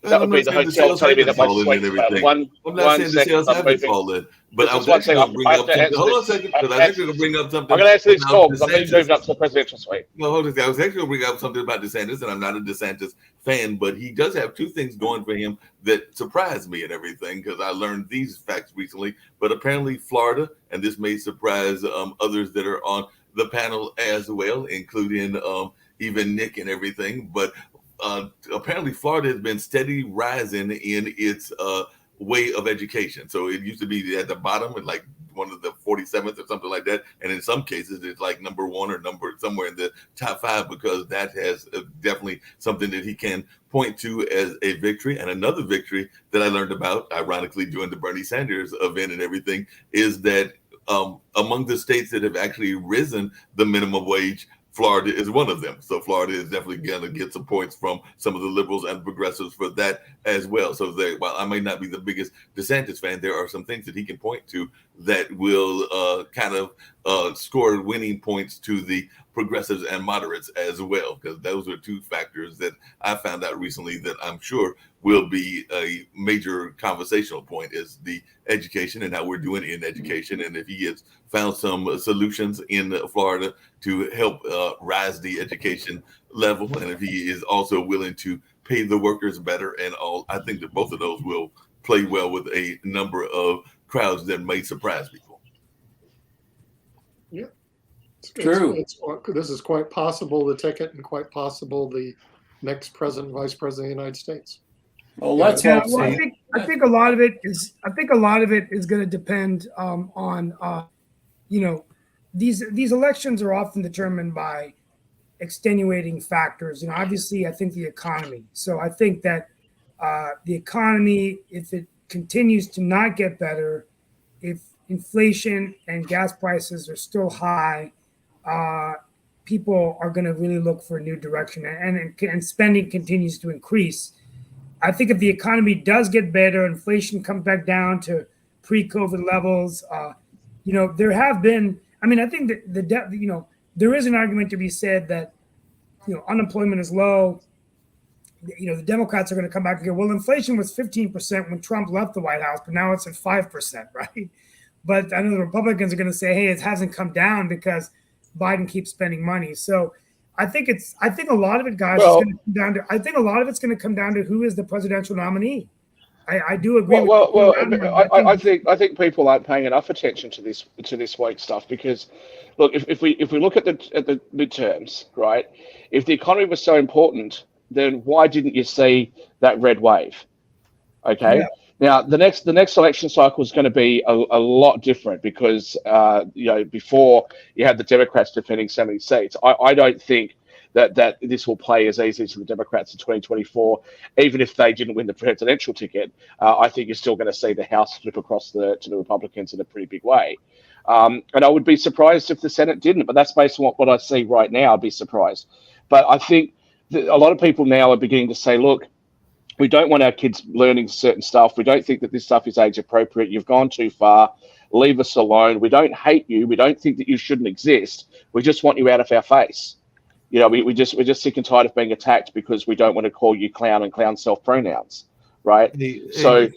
And That I'm would be not the saying the hotel sales telling me haven't that my fallen and suite's failed. everything. I'm not One saying the second, sales I'm haven't moving. fallen, but I was Just one actually second. going to bring I have up to something. answer Hold on a this. second, I because have I to was answer actually going to this. bring up I'm something going to answer this about call because I'm DeSantis. moving up to the presidential suite. No, hold on. I was actually going to bring up something about DeSantis, and I'm not a DeSantis fan, but he does have two things going for him that surprised me and everything because I learned these facts recently. But apparently, Florida, and this may surprise others that are on the panel as well, including even Nick and everything. But apparently, Florida has been steady rising in its way of education. So it used to be at the bottom, and like one of the 47th or something like that. And in some cases, it's like number one or number somewhere in the top five because that has definitely something that he can point to as a victory. And another victory that I learned about, ironically, during the Bernie Sanders event and everything, is that among the states that have actually risen the minimum wage, Florida is one of them. So Florida is definitely going to get some points from some of the liberals and progressives for that as well. So while I may not be the biggest DeSantis fan, there are some things that he can point to that will kind of score winning points to the progressives and moderates as well, because those are two factors that I found out recently that I'm sure will be a major conversational point is the education and how we're doing in education. And if he has found some solutions in Florida to help rise the education level, and if he is also willing to pay the workers better and all, I think that both of those will play well with a number of crowds that may surprise people. Yeah, True. this is quite possible the ticket and quite possible the next president, vice president of the United States. Well, let's Yeah, hope well, so. I think a lot of it is. I think a lot of it is going to depend on you know, these elections are often determined by extenuating factors. You know, obviously, I think the economy. So I think that the economy, if it continues to not get better, if inflation and gas prices are still high, uh, people are going to really look for a new direction, and spending continues to increase. I think if the economy does get better, inflation comes back down to pre-COVID levels, you know, there have been. I mean, I think that you know, there is an argument to be said that, you know, unemployment is low. You know, the Democrats are going to come back and go, well, inflation was 15% when Trump left the White House, but now it's at 5%, right? But I know the Republicans are going to say, hey, it hasn't come down because Biden keeps spending money. So I think a lot of it, guys, is going Well, to come down to, I think a lot of it's going to come down to who is the presidential nominee. I do agree well, with well, you. well. I think people aren't paying enough attention to this week stuff because, look, if we look at the midterms, right? If the economy was so important, then why didn't you see that red wave? Yeah. Okay. Now the next election cycle is going to be a lot different because you know, before you had the Democrats defending so many seats. I don't think that this will play as easy to the Democrats in 2024, even if they didn't win the presidential ticket. I think you're still going to see the House flip across to the Republicans in a pretty big way. And I would be surprised if the Senate didn't, but that's based on what I see right now. I'd be surprised. But I think that a lot of people now are beginning to say, look, we don't want our kids learning certain stuff. We don't think that this stuff is age appropriate. You've gone too far. Leave us alone. We don't hate you. We don't think that you shouldn't exist. We just want you out of our face. You know, we're just sick and tired of being attacked because we don't want to call you clown and clown self pronouns, right? So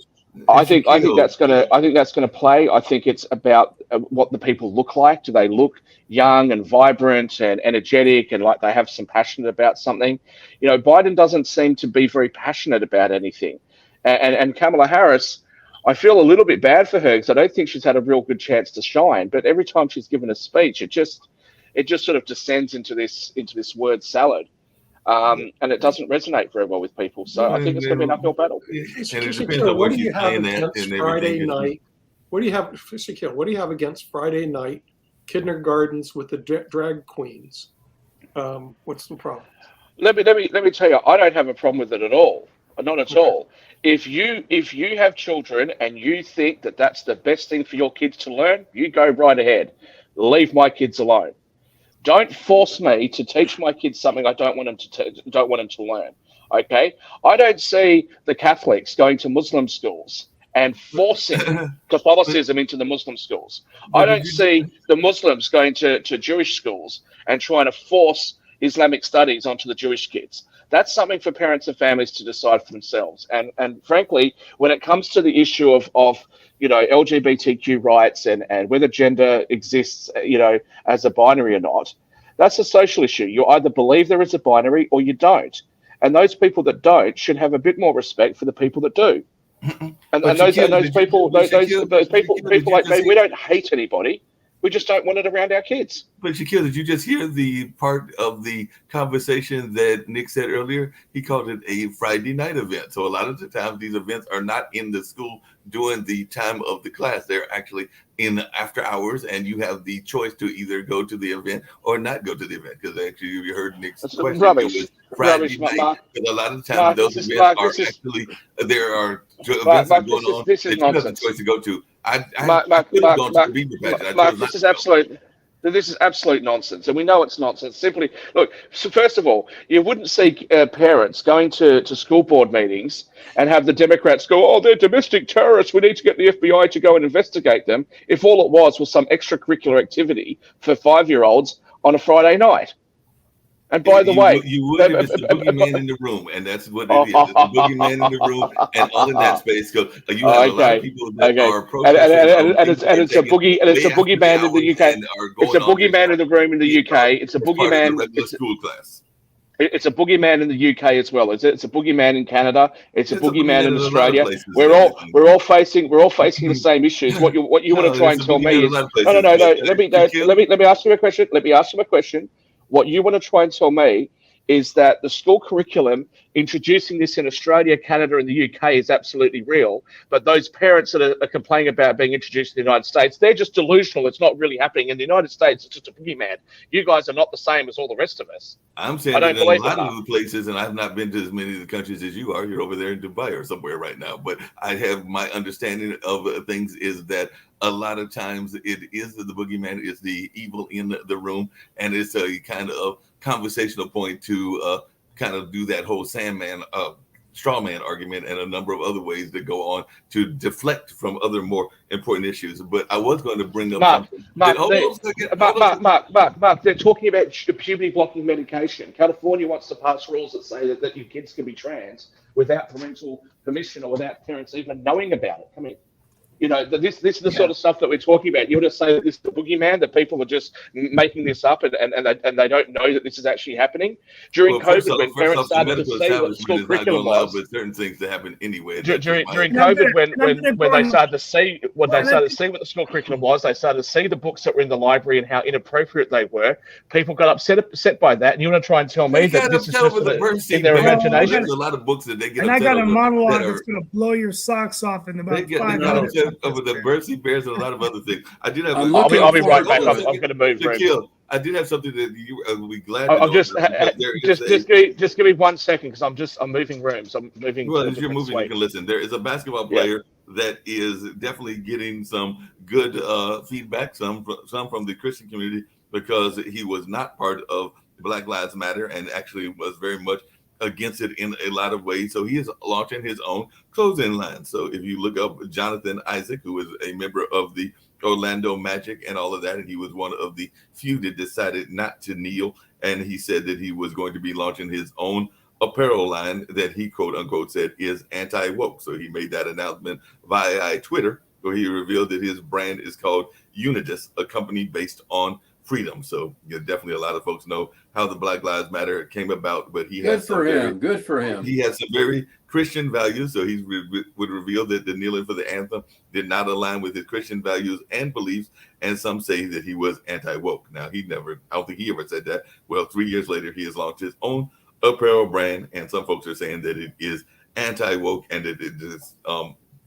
I think that's gonna play. I think it's about what the people look like. Do they look young and vibrant and energetic and like they have some passion about something? Biden doesn't seem to be very passionate about anything, and Kamala Harris, I feel a little bit bad for her because I don't think she's had a real good chance to shine. But every time she's given a speech, it just sort of descends into this word salad, and it doesn't resonate very well with people. So I think it's going to be an uphill battle. And it depends Shaquille, on what where do she's you have playing at against and Friday everything. night? What do you have, Shaquille? What do you have against Friday night kindergartens with the drag queens? What's the problem? Let me tell you, I don't have a problem with it at all. Not at Okay. all. If you have children and you think that that's the best thing for your kids to learn, you go right ahead. Leave my kids alone. Don't force me to teach my kids something I don't want them to learn. Okay, I don't see the Catholics going to Muslim schools and forcing but Catholicism into the Muslim schools. I but did don't see the Muslims going to Jewish schools and trying to force Islamic studies onto the Jewish kids. That's something for parents and families to decide for themselves. And frankly, when it comes to the issue of LGBTQ rights and whether gender exists, as a binary or not, that's a social issue. You either believe there is a binary or you don't. And those people that don't should have a bit more respect for the people that do. And, but and those and Shaquille, those people those people did you like just me, we hear? don't hate anybody. We just don't want it around our kids. But Shaquille, did you just hear the part of the conversation that Nick said earlier? He called it a Friday night event. So a lot of the times these events are not in the school during the time of the class. They're actually in after hours, and you have the choice to either go to the event or not go to the event. Because actually, you heard Nick's That's question. It was rubbish. Friday Rubbish, night. Mark. But a lot of the times Mark, those this is events Mark. are This is actually there are events Mark. that are Mark. going on This is that you have the nonsense. choice to go to. I Mark, could have Mark, gone to the Mark, Beaver pageant. I chose Mark, not this to is go. absolute. This is absolute nonsense, and we know it's nonsense. Simply, look. So first of all, you wouldn't see parents going to school board meetings and have the Democrats go, "Oh, they're domestic terrorists. We need to get the FBI to go and investigate them." If all it was some extracurricular activity for 5-year-olds on a Friday night. And by the You way, would if it's the boogeyman in the room, and that's what it is. It's the boogeyman in the room, and all in that space. Because you have a lot of okay, people that okay, are and and, protesting and, on and things it's that and they're it's a taking boogie and it's a way after the boogeyman in the hours UK. and are It's going a on just boogeyman in the room in the UK. It's a as part of the boogeyman. regular school class. It's a boogeyman in the UK as well. It's a boogeyman in Canada. It's a It's a boogeyman boogeyman in in a lot of Australia. places, We're though. all we're all facing we're all facing the same issues. What you want to No, try it's and a tell boogeyman in me a is lot of no no places. no But no. Let me to no, kill, let me ask you a question. Let me ask you a question. What you want to try and tell me is that the school curriculum introducing this in Australia, Canada, and the UK is absolutely real. But those parents that are complaining about being introduced in the United States, they're just delusional. It's not really happening. In the United States, it's just a boogeyman. You guys are not the same as all the rest of us. I'm I saying that don't in a believe it, lot of Mark. the places, and I've not been to as many of the countries as you are. You're over there in Dubai or somewhere right now. But I have my understanding of things is that a lot of times it is the boogeyman is the evil in the room, and it's a kind of conversational point to kind of do that whole Sandman straw man argument and a number of other ways that go on to deflect from other more important issues. But I was going to bring up Mark, something that Mark, they, Mark, hold on a Mark, second. Mark, Mark, Mark, they're talking about puberty blocking medication. California wants to pass rules that say that your kids can be trans without parental permission or without parents even knowing about it. Come in. This is the Yeah. sort of stuff that we're talking about. You want to say that this is the boogeyman, that people are just making this up and they don't know that this is actually happening. During Well, COVID, when first parents off, the started to medical see what the establishment school is not going curriculum to allow was, but certain things to happen anyway. That's just my during And I'm opinion. gonna COVID, when and I'm when gonna go when they on. started to see when Well, they and I, started to see what the school curriculum was, they started to see the books that were in the library and how inappropriate they were. People got upset by that, and you want to try and tell me They that got this is upset just over the in birdseed their bear. well, imagination? There's a lot of books that they get I upset got a over that monologue that's are gonna blow your socks off in about they 5 got minutes upset on this over the bear. birdseed bears and a lot of other things. I did have I'm hold looking I'll be on, right forward back. hold on a to I'm, it. I'm second, going to move rooms. Shaquille. I did have something that you will be glad to I'm know just about because there is a just give me 1 second because I'm moving rooms. I'm moving well, to a as you're different moving, you suite. can listen. There is a basketball Yeah. player that is definitely getting some good feedback, some from the Christian community because he was not part of Black Lives Matter and actually was very much against it in a lot of ways. So he is launching his own clothing line. So if you look up Jonathan Isaac, who is a member of the Orlando Magic and all of that, and he was one of the few that decided not to kneel, and he said that he was going to be launching his own apparel line that he quote unquote said is anti woke. So he made that announcement via Twitter, where he revealed that his brand is called Unitas, a company based on freedom. So definitely a lot of folks know how the Black Lives Matter came about, but he Good has some for him. Good for him. he has some very Christian values. So he would reveal that the kneeling for the anthem did not align with his Christian values and beliefs. And some say that he was anti-woke. Now, I don't think he ever said that. Well, 3 years later, he has launched his own apparel brand. And some folks are saying that it is anti-woke and that it is,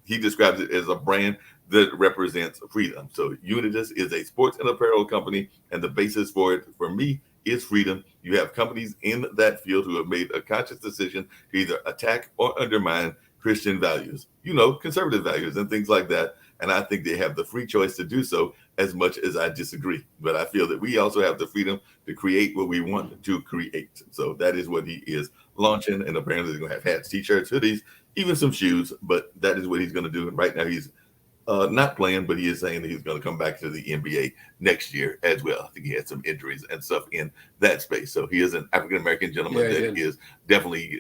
he describes it as a brand that represents freedom. So Unitas is a sports and apparel company, and the basis for it, for me, is freedom. You have companies in that field who have made a conscious decision to either attack or undermine Christian values, conservative values and things like that. And I think they have the free choice to do so, as much as I disagree. But I feel that we also have the freedom to create what we want to create. So that is what he is launching. And apparently they're going to have hats, t-shirts, hoodies, even some shoes. But that is what he's going to do. And right now he's not playing, but he is saying that he's going to come back to the NBA next year as well. I think he had some injuries and stuff in that space. So he is an African-American gentleman that is definitely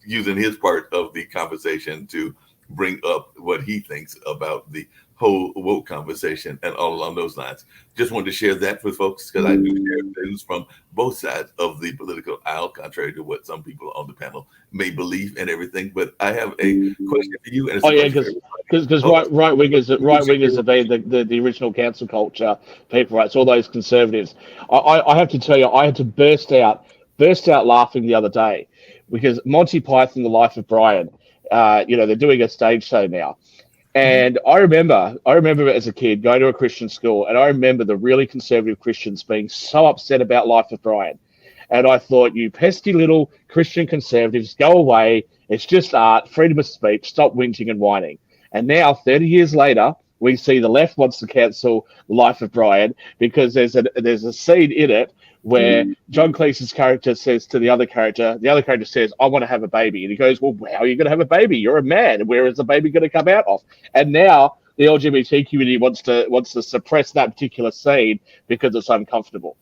using his part of the conversation to bring up what he thinks about the whole woke conversation and all along those lines. Just wanted to share that with folks because I do share news from both sides of the political aisle, contrary to what some people on the panel may believe and everything. But I have a question for you. And because right wingers have been the original cancel culture people, right? So all those conservatives. I have to tell you, I had to burst out laughing the other day because Monty Python, The Life of Brian, they're doing a stage show now. And I remember as a kid going to a Christian school, and I remember the really conservative Christians being so upset about Life of Brian. And I thought, you pesky little Christian conservatives, go away. It's just art, freedom of speech, stop whinging and whining. And now, 30 years later, we see the left wants to cancel Life of Brian because there's a scene in it where John Cleese's character says to the other character says, I want to have a baby. And he goes, well, how are you going to have a baby? You're a man. Where is the baby going to come out of? And now the LGBT community wants to suppress that particular scene because it's uncomfortable.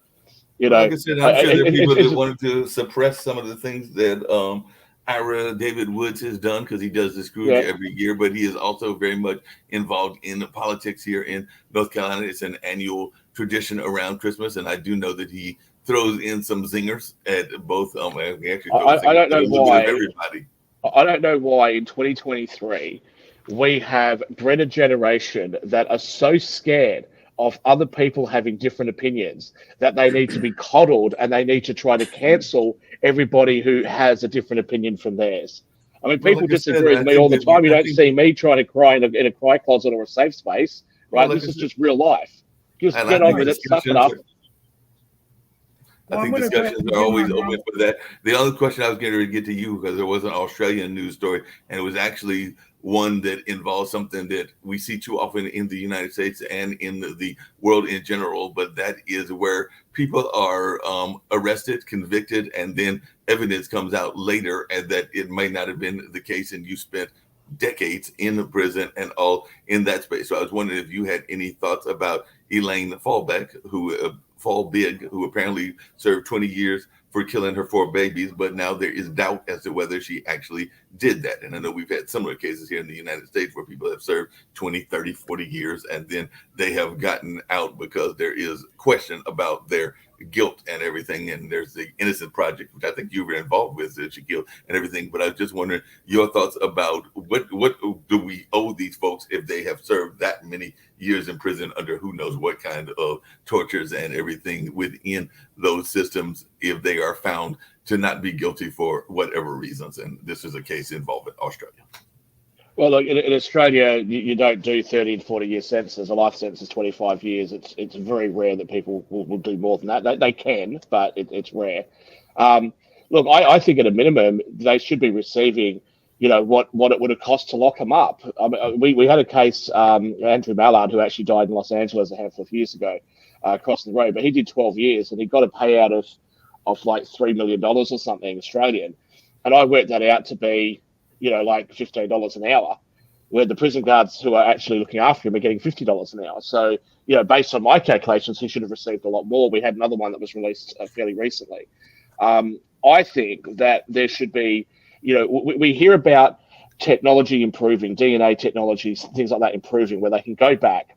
Like I said, I'm sure there are people that wanted to suppress some of the things that Ira David Woods has done because he does the Scrooge every year, but he is also very much involved in the politics here in North Carolina. It's an annual tradition around Christmas, and I do know that he throws in some zingers at both. I don't know why. Everybody. I don't know why in 2023 we have bred a generation that are so scared of other people having different opinions that they need to be coddled and they need to try to cancel everybody who has a different opinion from theirs. I mean, people disagree with me all the time. You don't see me trying to cry in a cry closet or a safe space, right? This is just real life. Just get on with it, suck it up. I think discussions are always open for that. The other question I was getting ready to get to you, because there was an Australian news story, and it was actually one that involves something that we see too often in the United States and in the world in general, but that is where people are arrested, convicted, and then evidence comes out later and that it may not have been the case, and you spent decades in the prison and all in that space. So I was wondering if you had any thoughts about Elaine Fallbeck, who apparently served 20 years for killing her 4 babies, but now there is doubt as to whether she actually did that. And I know we've had similar cases here in the United States where people have served 20, 30, 40 years, and then they have gotten out because there is question about their guilt and everything. And there's the Innocent Project, which I think you were involved with, that she killed and everything. But I was just wondering your thoughts about what do we owe these folks if they have served that many years in prison under who knows what kind of tortures and everything within those systems, if they are found to not be guilty for whatever reasons. And this is a case involving Australia. Well, look, in Australia, you don't do 30 and 40-year sentences. A life sentence is 25 years. It's very rare that people will do more than that. They can, but it's rare. Look, I think at a minimum, they should be receiving, what it would have cost to lock them up. I mean, we had a case, Andrew Mallard, who actually died in Los Angeles a handful of years ago, across the road, but he did 12 years and he got a payout of like $3 million or something Australian. And I worked that out to be, like $15 an hour, where the prison guards who are actually looking after him are getting $50 an hour. So, based on my calculations, he should have received a lot more. We had another one that was released fairly recently. I think that there should be, we hear about technology improving, DNA technologies, things like that improving, where they can go back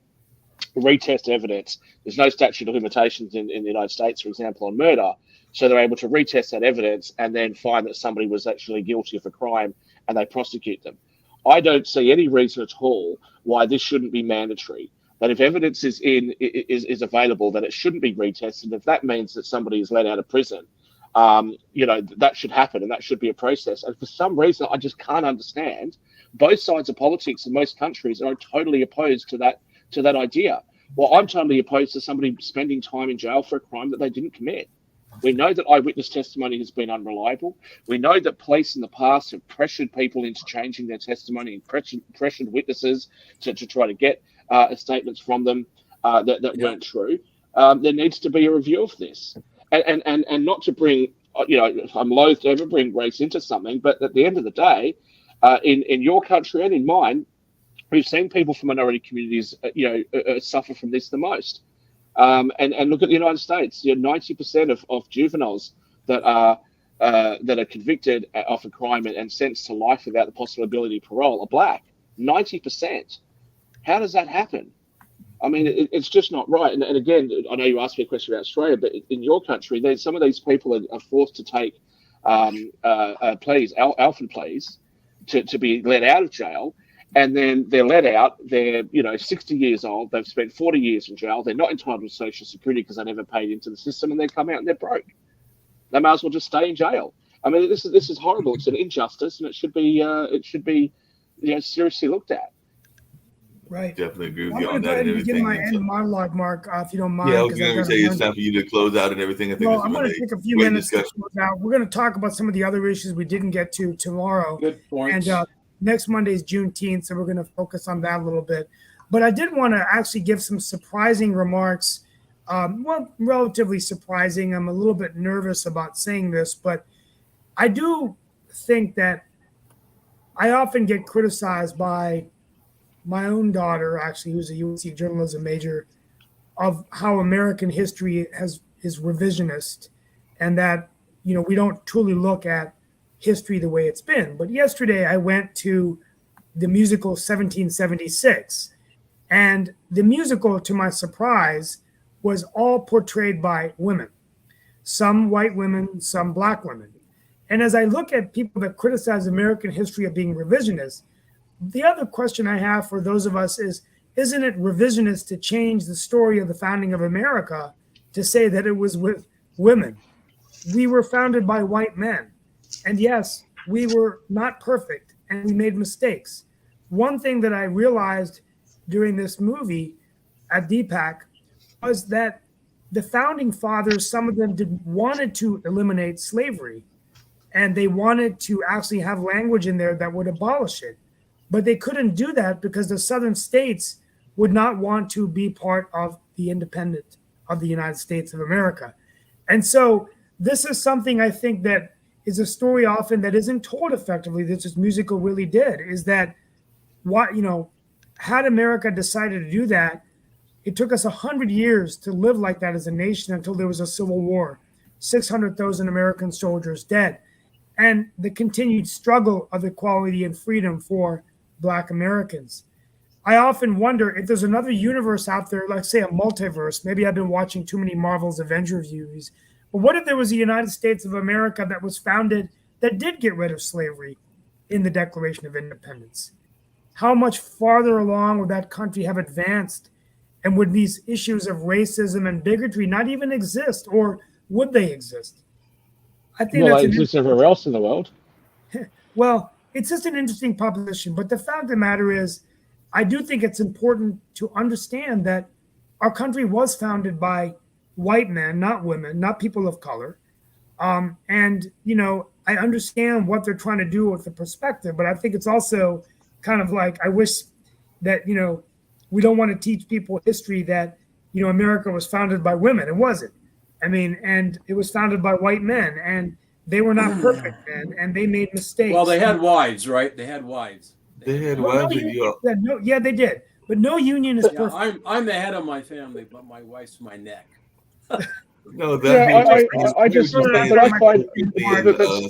retest evidence. There's no statute of limitations in the United States, for example, on murder. So they're able to retest that evidence and then find that somebody was actually guilty of a crime and they prosecute them. I don't see any reason at all why this shouldn't be mandatory. That if evidence is available, that it shouldn't be retested. If that means that somebody is let out of prison, that should happen and that should be a process. And for some reason, I just can't understand. Both sides of politics in most countries are totally opposed to that idea. Well, I'm totally opposed to somebody spending time in jail for a crime that they didn't commit. We know that eyewitness testimony has been unreliable. We know that police in the past have pressured people into changing their testimony and pressured witnesses to try to get statements from them that weren't true. There needs to be a review of this. And not to bring, I'm loath to ever bring race into something, but at the end of the day, in your country and in mine, we've seen people from minority communities, suffer from this the most. And look at the United States. 90% of juveniles that are convicted of a crime and sentenced to life without the possibility of parole are black. 90%. How does that happen? I mean, it's just not right. And again, I know you asked me a question about Australia, but in your country, some of these people are forced to take pleas, alpha pleas, to be let out of jail. And then they're let out, they're 60 years old, they've spent 40 years in jail, they're not entitled to Social Security because they never paid into the system, and they come out and they're broke. They might as well just stay in jail. I mean, this is horrible. It's an injustice, and it should be seriously looked at. Right. Definitely agree with I'm you going on to go that ahead and and begin everything. my end monologue, Mark, if you don't mind. Yeah, I was going to say it's time for you to close out and everything. I think I'm going to take a few minutes to close out. We're going to talk about some of the other issues we didn't get to tomorrow. Good points. And next Monday is Juneteenth, so we're going to focus on that a little bit. But I did want to actually give some surprising remarks. Relatively surprising. I'm a little bit nervous about saying this, but I do think that I often get criticized by my own daughter, actually, who's a UNC journalism major, of how American history is revisionist, and that we don't truly look at history the way it's been. But yesterday I went to the musical 1776, and the musical, to my surprise, was all portrayed by women, some white women, some black women. And as I look at people that criticize American history of being revisionist, the other question I have for those of us is, isn't it revisionist to change the story of the founding of America to say that it was with women? We were founded by white men. And yes, we were not perfect and we made mistakes. One thing that I realized during this movie at DPAC was that the founding fathers, some of them wanted to eliminate slavery, and they wanted to actually have language in there that would abolish it. But they couldn't do that because the southern states would not want to be part of the independent of the United States of America. And so this is something I think that is a story often that isn't told effectively, that this musical really did, is that had America decided to do that, it took us 100 years to live like that as a nation until there was a civil war, 600,000 American soldiers dead, and the continued struggle of equality and freedom for Black Americans. I often wonder if there's another universe out there, like say a multiverse. Maybe I've been watching too many Marvel's Avenger movies. But what if there was a United States of America that was founded that did get rid of slavery in the Declaration of Independence? How much farther along would that country have advanced? And would these issues of racism and bigotry not even exist, or would they exist? I think they exist everywhere else in the world. Well, it's just an interesting proposition. But the fact of the matter is, I do think it's important to understand that our country was founded by white men, not women, not people of color. And I understand what they're trying to do with the perspective, but I think it's also kind of like, I wish that, we don't want to teach people history that, America was founded by women. It wasn't. I mean, and it was founded by white men, and they were not perfect men, and they made mistakes. Well, they had wives, right? They had wives. They had wives. Yeah, they did. But no union is perfect. I'm the head of my family, but my wife's my neck. No, I just find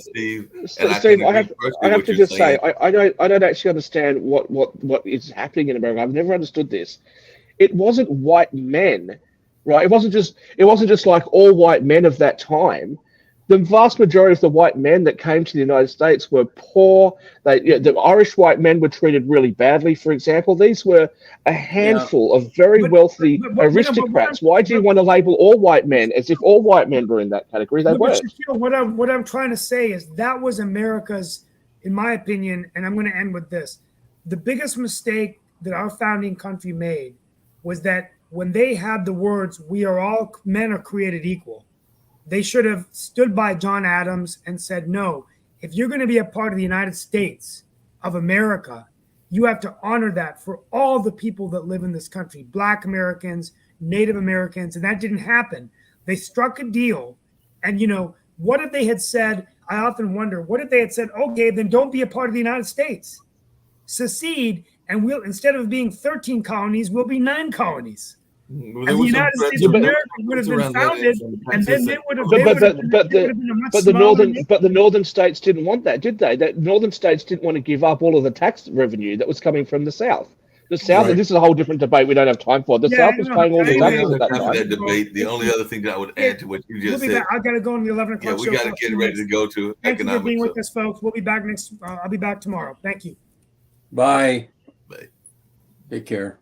Steve. Steve, I have to just say, I don't actually understand what is happening in America. I've never understood this. it wasn't white men, right? It wasn't just like all white men of that time. The vast majority of the white men that came to the United States were poor. The Irish white men were treated really badly, for example. These were a handful of very wealthy aristocrats. Why do you want to label all white men as if all white men were in that category? They weren't. What I'm trying to say is that was America's, in my opinion, and I'm going to end with this. The biggest mistake that our founding country made was that when they had the words, "We are all men are created equal," they should have stood by John Adams and said, no, if you're going to be a part of the United States of America, you have to honor that for all the people that live in this country, Black Americans, Native Americans, and that didn't happen. They struck a deal. And, what if they had said, I often wonder, what if they had said, okay, then don't be a part of the United States. Secede, and we'll, instead of being 13 colonies, we'll be 9 colonies. Well, And the United States of America would have been founded, and then they would have been a much smaller nation. But the northern states didn't want that, did they? The northern states didn't want to give up all of the tax revenue that was coming from the South. The South, and this is a whole different debate we don't have time for. The South was paying all the taxes at that time. That debate. The only other thing that I would add to what you just said. I got to go on the 11 o'clock show. Yeah, we got to get ready to go to Thank you for economics. being with us, folks. We'll be back next. I'll be back tomorrow. Thank you. Bye. Bye. Take care.